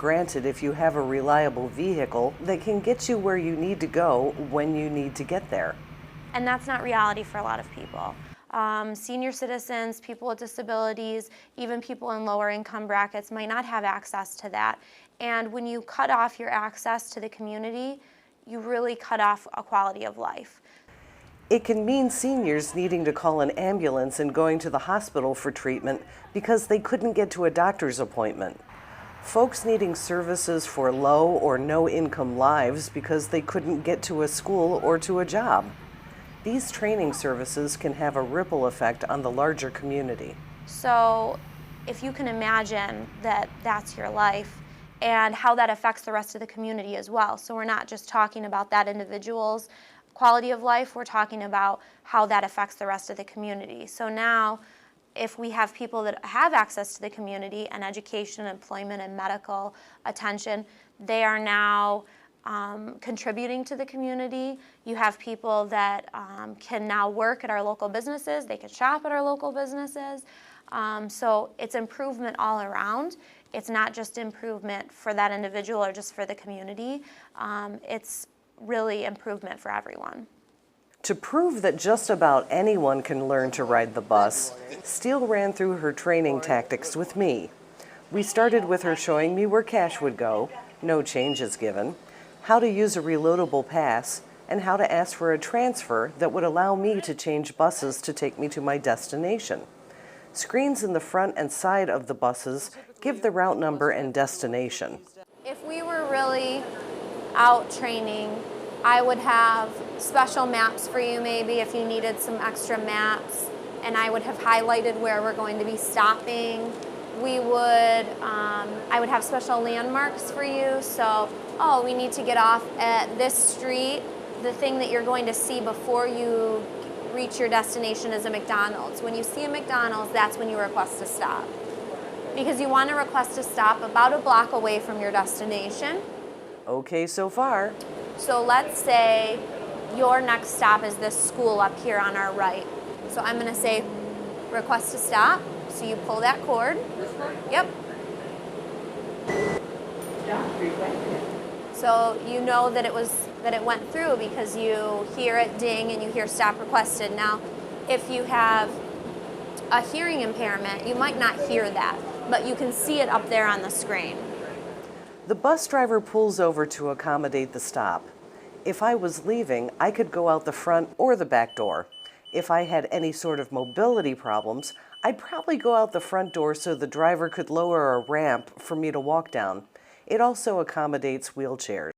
granted if you have a reliable vehicle that can get you where you need to go when you need to get there. And that's not reality for a lot of people. Senior citizens, people with disabilities, even people in lower income brackets might not have access to that. And when you cut off your access to the community, you really cut off a quality of life. It can mean seniors needing to call an ambulance and going to the hospital for treatment because they couldn't get to a doctor's appointment. Folks needing services for low or no income lives because they couldn't get to a school or to a job. These training services can have a ripple effect on the larger community. So if you can imagine that that's your life and how that affects the rest of the community as well. So we're not just talking about that individual's quality of life, we're talking about how that affects the rest of the community. So now, if we have people that have access to the community and education, employment, and medical attention, they are now contributing to the community. You have people that can now work at our local businesses, they can shop at our local businesses. So it's improvement all around. It's not just improvement for that individual or just for the community. It's really improvement for everyone. To prove that just about anyone can learn to ride the bus, Steele ran through her training tactics with me. We started with her showing me where cash would go, no changes given, how to use a reloadable pass, and how to ask for a transfer that would allow me to change buses to take me to my destination. Screens in the front and side of the buses give the route number and destination. If we were really out training, I would have special maps for you maybe if you needed some extra maps, and I would have highlighted where we're going to be stopping. I would have special landmarks for you, so, oh, we need to get off at this street. The thing that you're going to see before you reach your destination is a McDonald's. When you see a McDonald's, that's when you request to stop. Because you want to request to stop about a block away from your destination. Okay so far. So let's say your next stop is this school up here on our right. So I'm going to say request to stop. So you pull that cord. Yep. So you know that it went through because you hear it ding and you hear stop requested. Now, if you have a hearing impairment, you might not hear that, but you can see it up there on the screen. The bus driver pulls over to accommodate the stop. If I was leaving, I could go out the front or the back door. If I had any sort of mobility problems, I'd probably go out the front door so the driver could lower a ramp for me to walk down. It also accommodates wheelchairs.